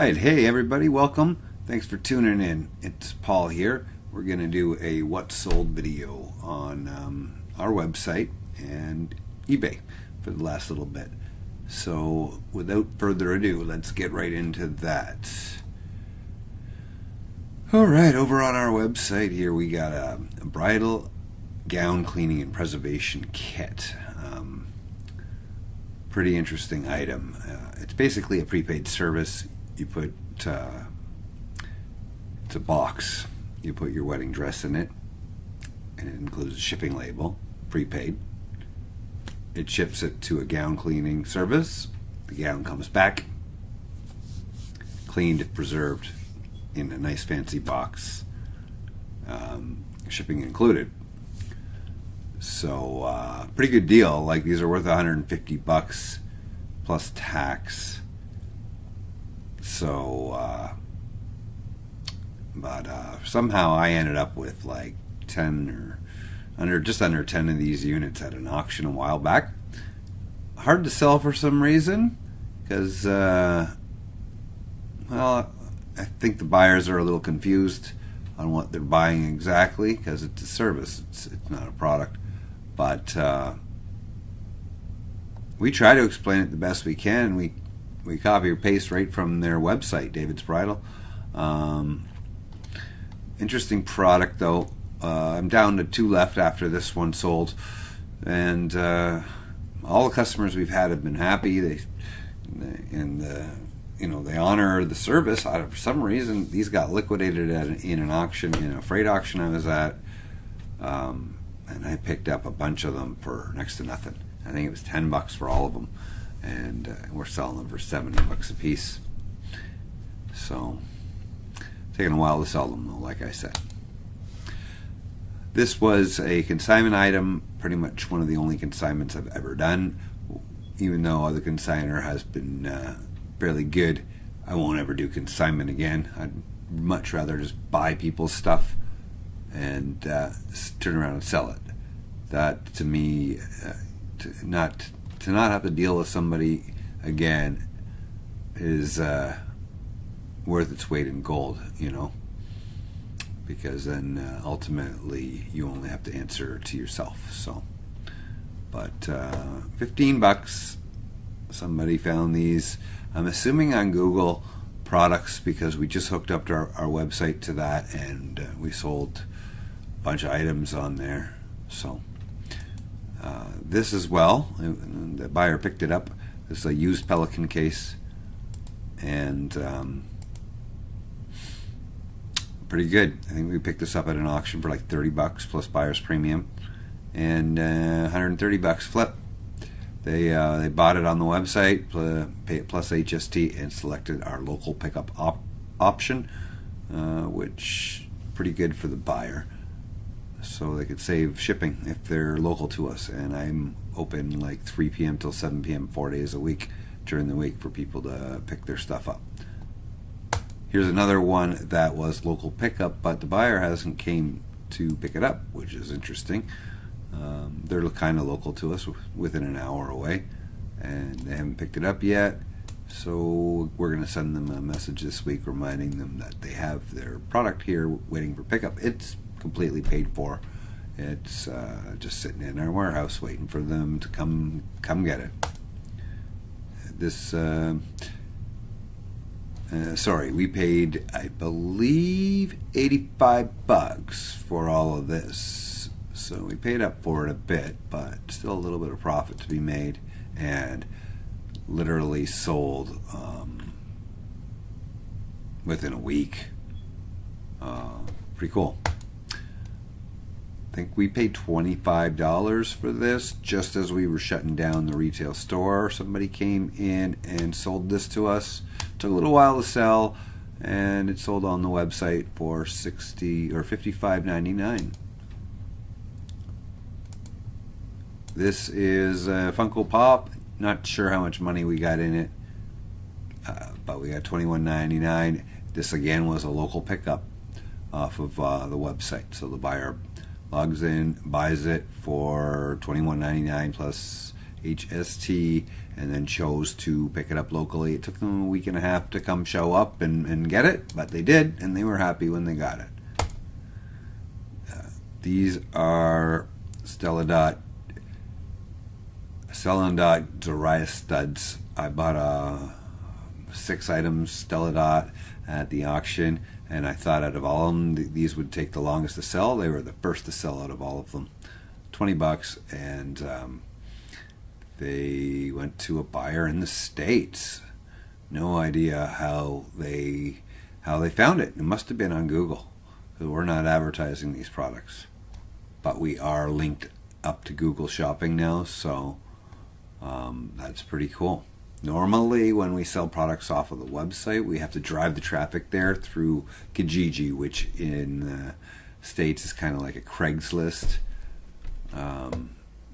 right, hey everybody, welcome. Thanks for tuning in. It's Paul here. We're going to do a what sold video on our website and eBay for the last little bit. So without further ado, let's get right into that. Alright, over on our website here we got a bridal gown cleaning and preservation kit. Pretty interesting item. It's basically a prepaid service. You put it's a box. You put your wedding dress in it, and it includes a shipping label, prepaid. It ships it to a gown cleaning service. The gown comes back, cleaned, preserved in a nice fancy box, shipping included. So pretty good deal. Like, these are worth $150 plus tax. So but somehow I ended up with like 10 or just under 10 of these units at an auction a while back. Hard to sell for some reason, because well, I think the buyers are a little confused on what they're buying exactly, because it's a service, it's not a product. But we try to explain it the best we can. We copy or paste right from their website, David's Bridal. Interesting product though. I'm down to 2 left after this one sold, and all the customers we've had have been happy. They honor the service. For some reason, these got liquidated in an auction, in a freight auction I was at, and I picked up a bunch of them for next to nothing. I think it was $10 for all of them, and we're selling them for $70 a piece. So taking a while to sell them though, like I said. This was a consignment item, pretty much one of the only consignments I've ever done. Even though the consignor has been fairly good, I won't ever do consignment again. I'd much rather just buy people's stuff and turn around and sell it. That, to me, to not have to deal with somebody again is worth its weight in gold, you know, because then ultimately you only have to answer to yourself. So, but $15. Somebody found these, I'm assuming on Google products, because we just hooked up our website to that, and we sold a bunch of items on there. So this as well, the buyer picked it up. This is a used Pelican case, and pretty good. I think we picked this up at an auction for like $30 plus buyer's premium, and $130 flip. They bought it on the website, plus HST, and selected our local pickup option, which pretty good for the buyer. So they could save shipping if they're local to us. And I'm open like 3 p.m. till 7 p.m. 4 days a week during the week for people to pick their stuff up. Here's another one that was local pickup, but the buyer hasn't came to pick it up, which is interesting. They're kind of local to us, within an hour away, and they haven't picked it up yet. So we're going to send them a message this week reminding them that they have their product here waiting for pickup. It's completely paid for. It's just sitting in our warehouse waiting for them to come get it. This sorry, we paid, I believe, $85 for all of this. So we paid up for it a bit, but still a little bit of profit to be made, and literally sold within a week. Pretty cool. I think we paid $25 for this just as we were shutting down the retail store. Somebody came in and sold this to us. Took a little while to sell, and it sold on the website for $60 or $55.99. This is a Funko Pop. Not sure how much money we got in it, but we got $21.99. This again was a local pickup off of the website. So the buyer logs in, buys it for $21.99 plus HST, and then chose to pick it up locally. It took them a week and a half to come show up and get it, but they did, and they were happy when they got it. These are Stelladot Darius studs. I bought 6 items Stelladot at the auction, and I thought out of all of them, these would take the longest to sell. They were the first to sell out of all of them. $20, and they went to a buyer in the States. No idea how they found it. It must have been on Google, because we're not advertising these products, but we are linked up to Google Shopping now, so that's pretty cool. Normally, when we sell products off of the website, we have to drive the traffic there through Kijiji, which in the States is kind of like a Craigslist.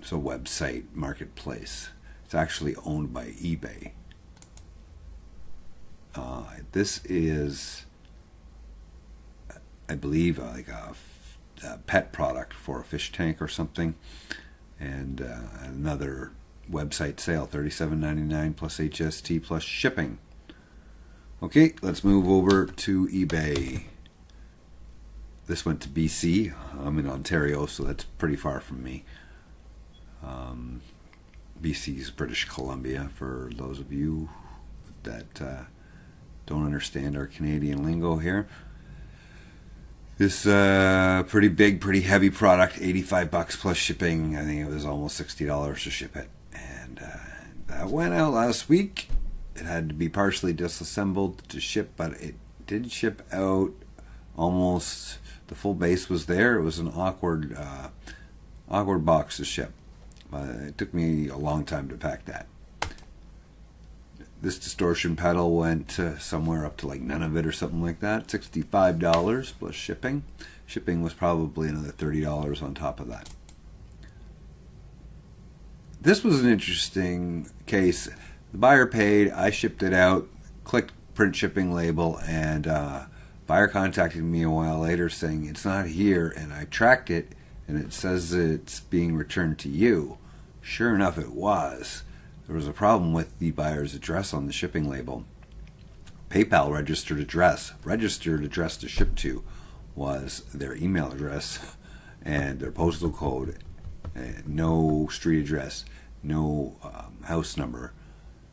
So website marketplace. It's actually owned by eBay. This is, I believe, like a pet product for a fish tank or something, and another website sale, $37.99 plus HST plus shipping. Okay, let's move over to eBay. This went to BC. I'm in Ontario, so that's pretty far from me. BC is British Columbia, for those of you that don't understand our Canadian lingo here. This pretty big, pretty heavy product, $85 plus shipping. I think it was almost $60 to ship it. And that went out last week. It had to be partially disassembled to ship, but it did ship out almost. The full base was there. It was an awkward box to ship. It took me a long time to pack that. This distortion pedal went somewhere up to like none of it or something like that. $65 plus shipping. Shipping was probably another $30 on top of that. This was an interesting case. The buyer paid, I shipped it out, clicked print shipping label, and buyer contacted me a while later saying it's not here, and I tracked it and it says it's being returned to you. Sure enough, it was. There was a problem with the buyer's address on the shipping label. PayPal registered address to ship to was their email address and their postal code, no street address, no house number.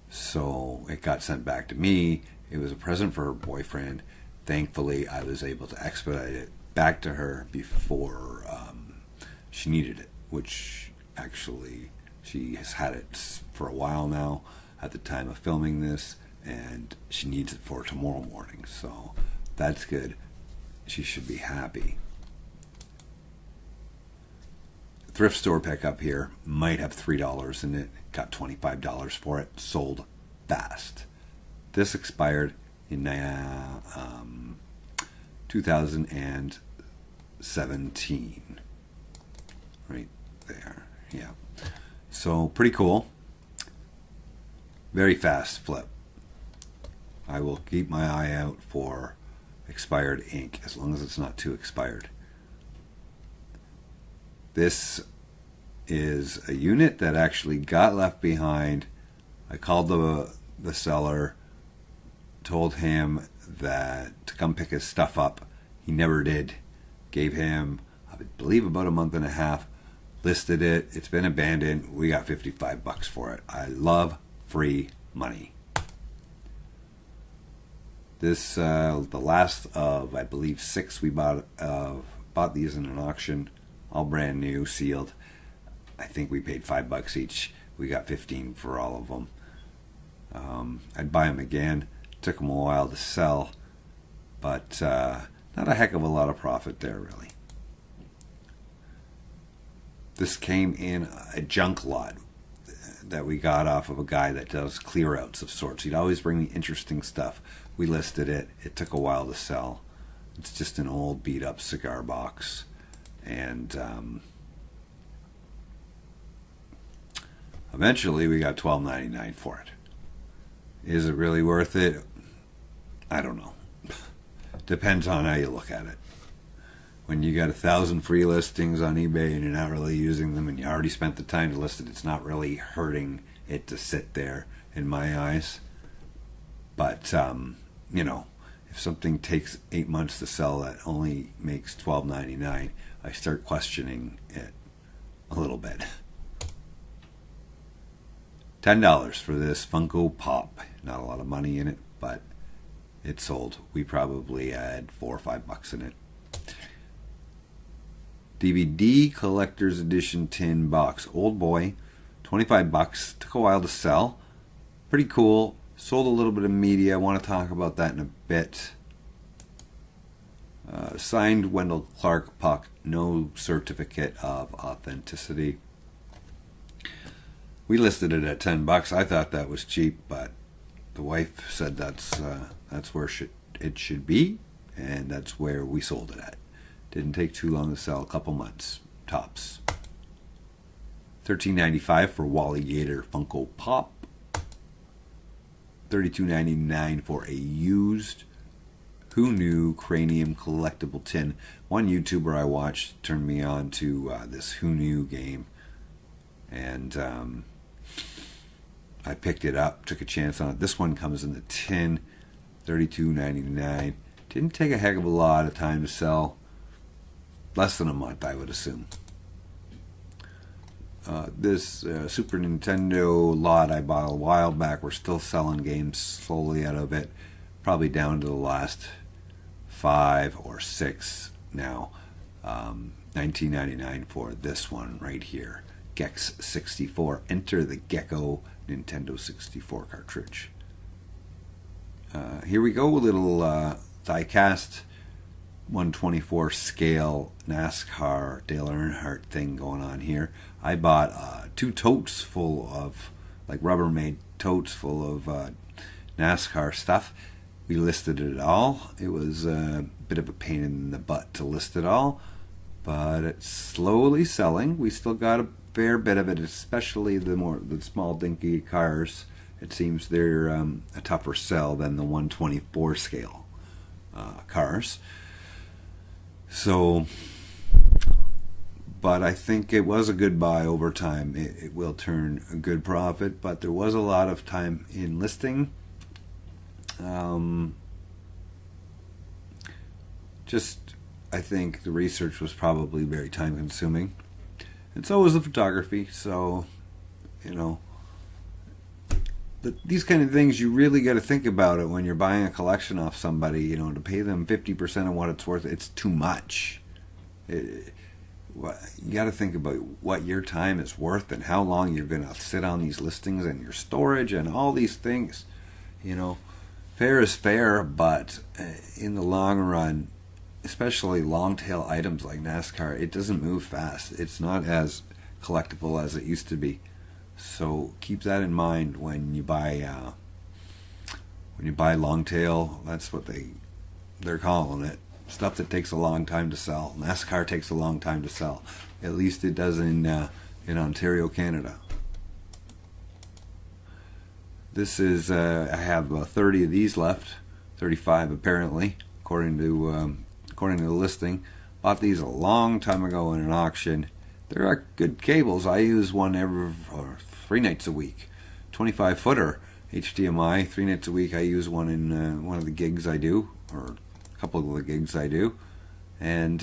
So it got sent back to me. It was a present for her boyfriend. Thankfully, I was able to expedite it back to her before she needed it, which actually she has had it for a while now at the time of filming this, and she needs it for tomorrow morning. So that's good. She should be happy. Thrift store pickup here, might have $3 in it, got $25 for it, sold fast. This expired in 2017. Right there, yeah. So pretty cool. Very fast flip. I will keep my eye out for expired ink as long as it's not too expired. This is a unit that actually got left behind. I called the seller, told him that to come pick his stuff up. He never did. Gave him, I believe, about a month and a half. Listed it. It's been abandoned. We got $55 for it. I love free money. This the last of, I believe, 6 we bought these in an auction, all brand new, sealed. I think we paid $5 each. We got 15 for all of them. I'd buy them again. Took them a while to sell, but not a heck of a lot of profit there, really. This came in a junk lot that we got off of a guy that does clear outs of sorts. He'd always bring me interesting stuff. We listed it. It took a while to sell. It's just an old beat up cigar box. And eventually we got $12.99 for it. Is it really worth it? I don't know. Depends on how you look at it. when you got 1,000 free listings on eBay and you're not really using them, and you already spent the time to list it, it's not really hurting it to sit there, in my eyes. But if something takes 8 months to sell that only makes $12.99, I start questioning it a little bit. $10 for this Funko Pop. Not a lot of money in it, but it sold. We probably had $4 or $5 in it. DVD Collector's Edition tin box. Old boy, $25. Took a while to sell. Pretty cool. Sold a little bit of media. I want to talk about that in a bit. Signed Wendell Clark puck. No certificate of authenticity. We listed it at $10. I thought that was cheap, but the wife said that's where it should be, and that's where we sold it at. Didn't take too long to sell, a couple months tops. $13.95 for Wally Gator Funko Pop. $32.99 for a used Who Knew Cranium collectible tin. One YouTuber I watched turned me on to this Who Knew game, and I picked it up, took a chance on it. This one comes in the tin, $32.99. Didn't take a heck of a lot of time to sell. Less than a month, I would assume. This Super Nintendo lot I bought a while back. We're still selling games slowly out of it. Probably down to the last 5 or 6 now. $19.99 for this one right here. Gex 64. Enter the Gecko Nintendo 64 cartridge. Here we go. A little die-cast 1/24 scale NASCAR Dale Earnhardt thing going on here. I bought 2 totes full of, like Rubbermaid totes full of NASCAR stuff. We listed it all. It was a bit of a pain in the butt to list it all, but it's slowly selling. We still got a fair bit of it, especially the small dinky cars. It seems they're a tougher sell than the 1/24 scale cars. So, but I think it was a good buy over time. It will turn a good profit, but there was a lot of time in listing. I think the research was probably very time consuming. And so was the photography. So, these kind of things, you really got to think about it when you're buying a collection off somebody. To pay them 50% of what it's worth, it's too much. You got to think about what your time is worth and how long you're going to sit on these listings and your storage and all these things. Fair is fair, but in the long run, especially long tail items like NASCAR, it doesn't move fast. It's not as collectible as it used to be. So keep that in mind when you buy long tail. That's what they're calling it. Stuff that takes a long time to sell. NASCAR takes a long time to sell. At least it does in Ontario, Canada. This is I have 30 of these left, 35 apparently, according to the listing. Bought these a long time ago in an auction. There are good cables. I use one every 3 nights a week. 25-footer HDMI, 3 nights a week. I use one in one of the gigs I do, or a couple of the gigs I do. And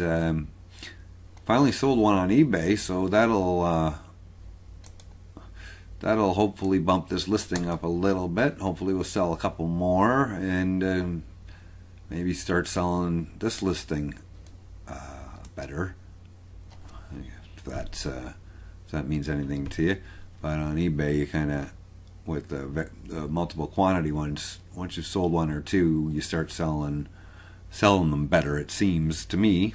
finally sold one on eBay, so that'll hopefully bump this listing up a little bit. Hopefully we'll sell a couple more, and maybe start selling this listing better. If that means anything to you. But on eBay, you kind of, with the multiple quantity ones, once you've sold 1 or 2, you start selling them better, it seems to me.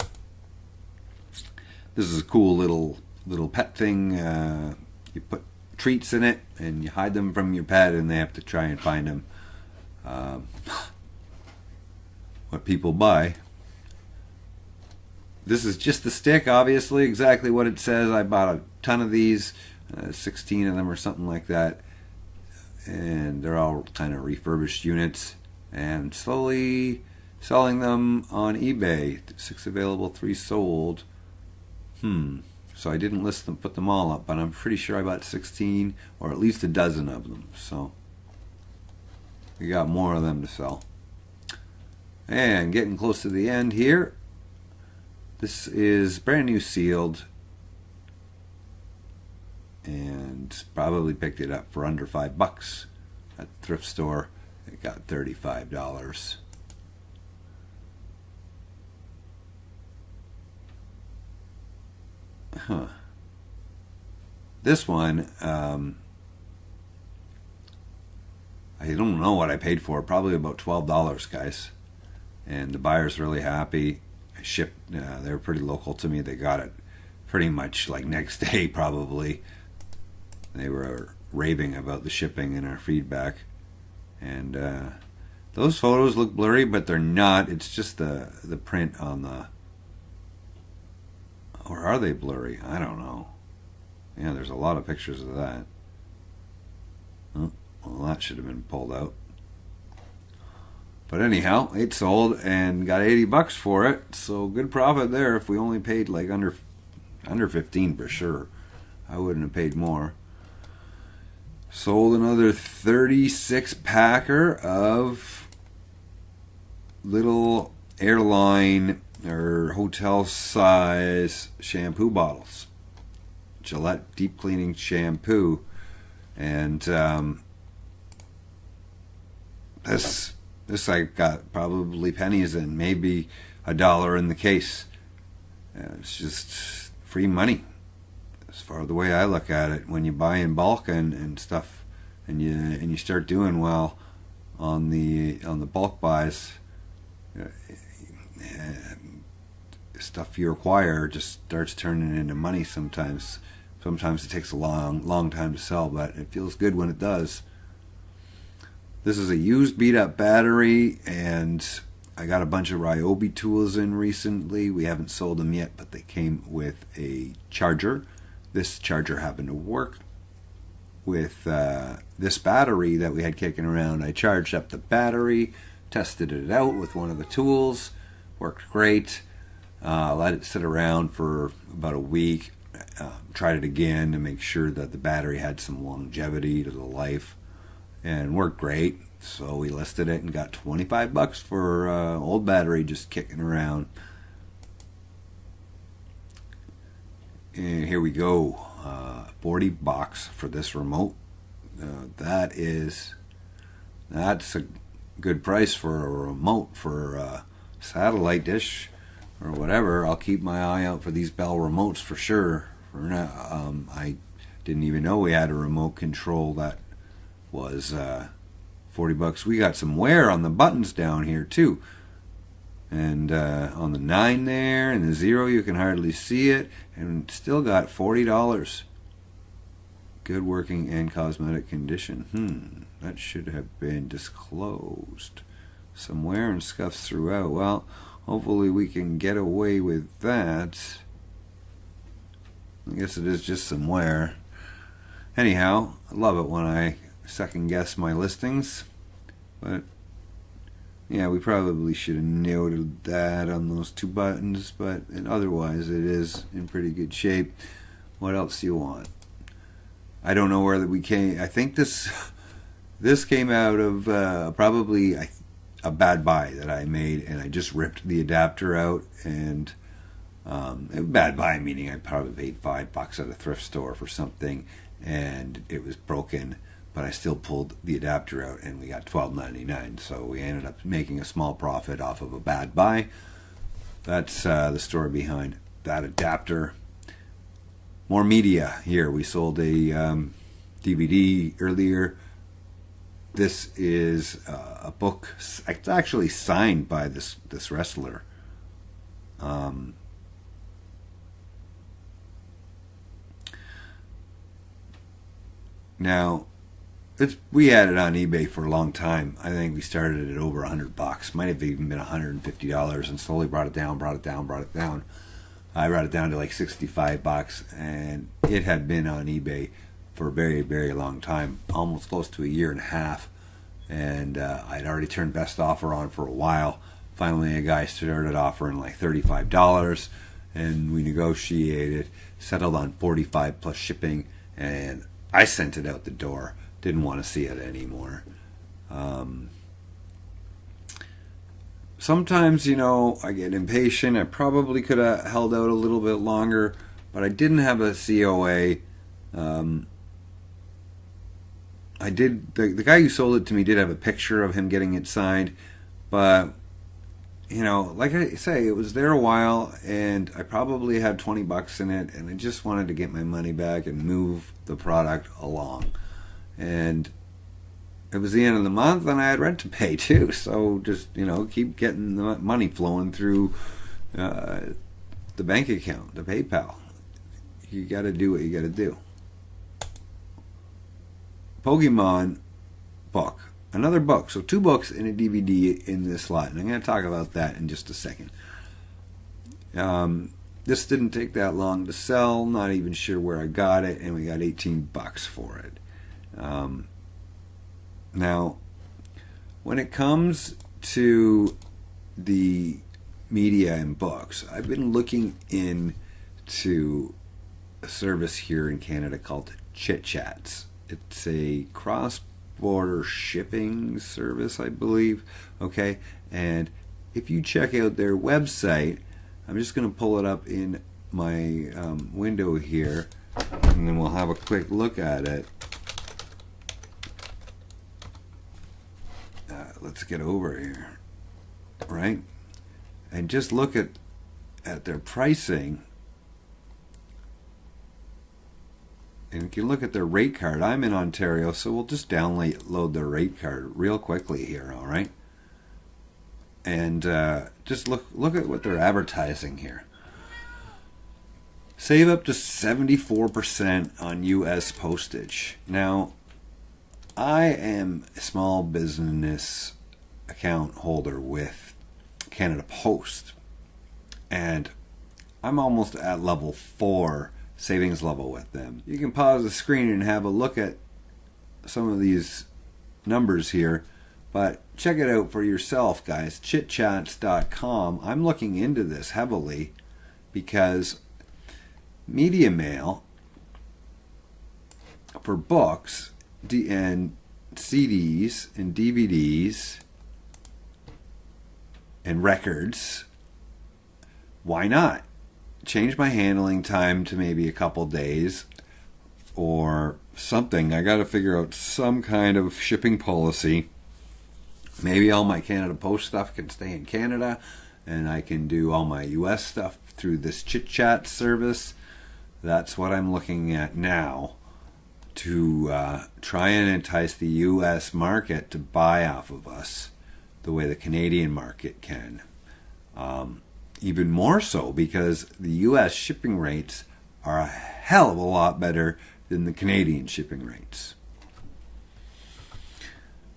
This is a cool little pet thing. You put treats in it and you hide them from your pet, and they have to try and find them. What people buy. This is just the stick, obviously, exactly what it says. I bought a ton of these, 16 of them or something like that, and they're all kind of refurbished units. And slowly selling them on eBay. 6 available, 3 sold. So I didn't list them, put them all up, but I'm pretty sure I bought 16 or at least a dozen of them. So we got more of them to sell. And getting close to the end here. This is brand new sealed. And probably picked it up for under $5 at the thrift store. It got $35. This one, I don't know what I paid for. Probably about $12, guys. And the buyer's really happy. I shipped. They were pretty local to me. They got it pretty much like next day, probably. They were raving about the shipping and our feedback. And those photos look blurry, but they're not. It's just the print on the... Or are they blurry? I don't know. Yeah, there's a lot of pictures of that. Oh, well, that should have been pulled out. But anyhow, it sold and got $80 for it. So good profit there. If we only paid like under 15 for sure. I wouldn't have paid more. Sold another 36 packer of little airline or hotel size shampoo bottles. Gillette deep cleaning shampoo. And this I got probably pennies and maybe $1 in the case. It's just free money. As far as the way I look at it, when you buy in bulk and stuff, and you start doing well on the bulk buys, stuff you acquire just starts turning into money sometimes. Sometimes it takes a long time to sell, but it feels good when it does. This is a used beat up battery, and I got a bunch of Ryobi tools in recently. We haven't sold them yet, but they came with a charger. This charger happened to work with this battery that we had kicking around. I charged up the battery, tested it out with one of the tools, worked great. Let it sit around for about a week. Tried it again to make sure that the battery had some longevity to the life, and worked great. So we listed it and got $25 for old battery just kicking around. And here we go. $40 for this remote. That's a good price for a remote for a satellite dish or whatever. I'll keep my eye out for these Bell remotes for sure. For now, I didn't even know we had a remote control that was $40. We got some wear on the buttons down here too, and on the 9 there and the 0 you can hardly see it, and still got $40. Good working and cosmetic condition. That should have been disclosed. Some wear and scuffs throughout. Well, hopefully we can get away with that. I guess it is just some wear. Anyhow, I love it when I second guess my listings. But yeah, we probably should have noted that on those 2 buttons, but otherwise it is in pretty good shape. What else do you want? I don't know where we came. I think this came out of probably a bad buy that I made, and I just ripped the adapter out. And bad buy meaning I probably paid $5 at a thrift store for something, and it was broken. But I still pulled the adapter out, and we got $12.99. So we ended up making a small profit off of a bad buy. That's the story behind that adapter. More media here. We sold a DVD earlier. This is a book. It's actually signed by this wrestler. Now, we had it on eBay for a long time. I think we started at over $100. Might have even been $150, and slowly brought it down. I brought it down to like $65, and it had been on eBay for a very, very long time, almost close to a year and a half. And I'd already turned best offer on for a while, Finally, a guy started offering like $35, and we negotiated, settled on $45 plus shipping, and I sent it out the door. Didn't want to see it anymore. Sometimes, I get impatient. I probably could have held out a little bit longer, but I didn't have a COA. I did. The guy who sold it to me did have a picture of him getting it signed, but like I say, it was there a while, and I probably had $20 in it, and I just wanted to get my money back and move the product along. And it was the end of the month, and I had rent to pay too. So just keep getting the money flowing through the bank account, the PayPal. You got to do what you got to do. Pokemon book. Another book. So 2 books and a DVD in this lot. And I'm going to talk about that in just a second. This didn't take that long to sell. Not even sure where I got it. And we got $18 for it. Now, when it comes to the media and books, I've been looking into a service here in Canada called Chit Chats. It's a cross-border shipping service, I believe. Okay, and if you check out their website, I'm just going to pull it up in my window here, and then we'll have a quick look at it. Let's get over here, right? And just look at their pricing. And you can look at their rate card. I'm in Ontario, so we'll just download their rate card real quickly here, all right? And just look at what they're advertising here. Save up to 74% on U.S. postage. Now, I am a small business account holder with Canada Post, and I'm almost at level 4 savings level with them. You can pause the screen and have a look at some of these numbers here, but check it out for yourself, guys. chitchats.com. I'm looking into this heavily because media mail for books and CDs and DVDs and records, why not? Change my handling time to maybe a couple days or something. I got to figure out some kind of shipping policy. Maybe all my Canada Post stuff can stay in Canada, and I can do all my US stuff through this Chit Chat service. That's what I'm looking at now, to try and entice the U.S. market to buy off of us the way the Canadian market can. Even more so because the U.S. shipping rates are a hell of a lot better than the Canadian shipping rates.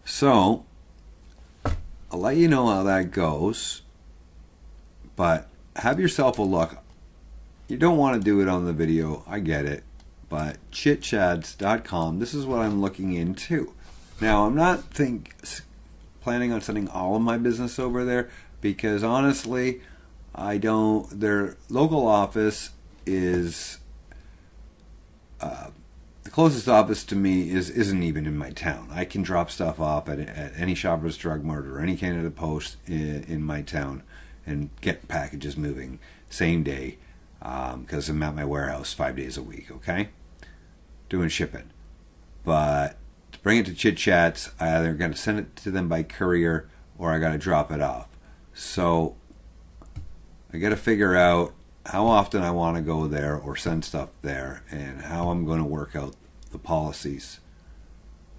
So, I'll let you know how that goes, but have yourself a look. You don't want to do it on the video, I get it. But chitchats.com, this is what I'm looking into. Now, I'm not planning on sending all of my business over there because honestly, their local office is, the closest office to me isn't even in my town. I can drop stuff off at any Shoppers Drug Mart or any Canada Post in my town and get packages moving same day. Because I'm at my warehouse 5 days a week, okay? Doing shipping. But to bring it to Chit Chats, I either got to send it to them by courier or I got to drop it off. So I got to figure out how often I want to go there or send stuff there and how I'm going to work out the policies.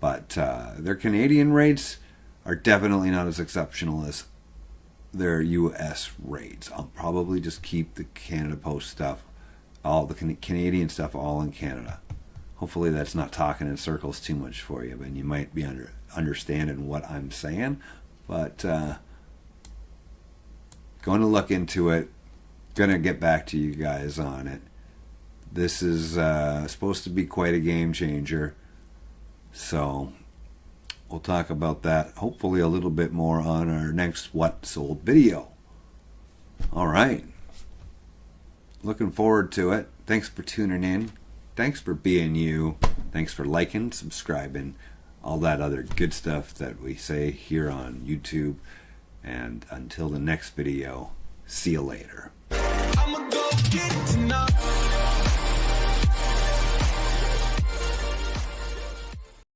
But their Canadian rates are definitely not as exceptional as their U.S. rates. I'll probably just keep the Canada Post stuff, all the Canadian stuff, all in Canada. Hopefully that's not talking in circles too much for you, but you might be understanding what I'm saying. But going to look into it, going to get back to you guys on it. This is supposed to be quite a game changer. So we'll talk about that hopefully a little bit more on our next What Sold video. All right. Looking forward to it. Thanks for tuning in. Thanks for being you. Thanks for liking, subscribing, all that other good stuff that we say here on YouTube. And until the next video, see you later. I'ma go get it tonight.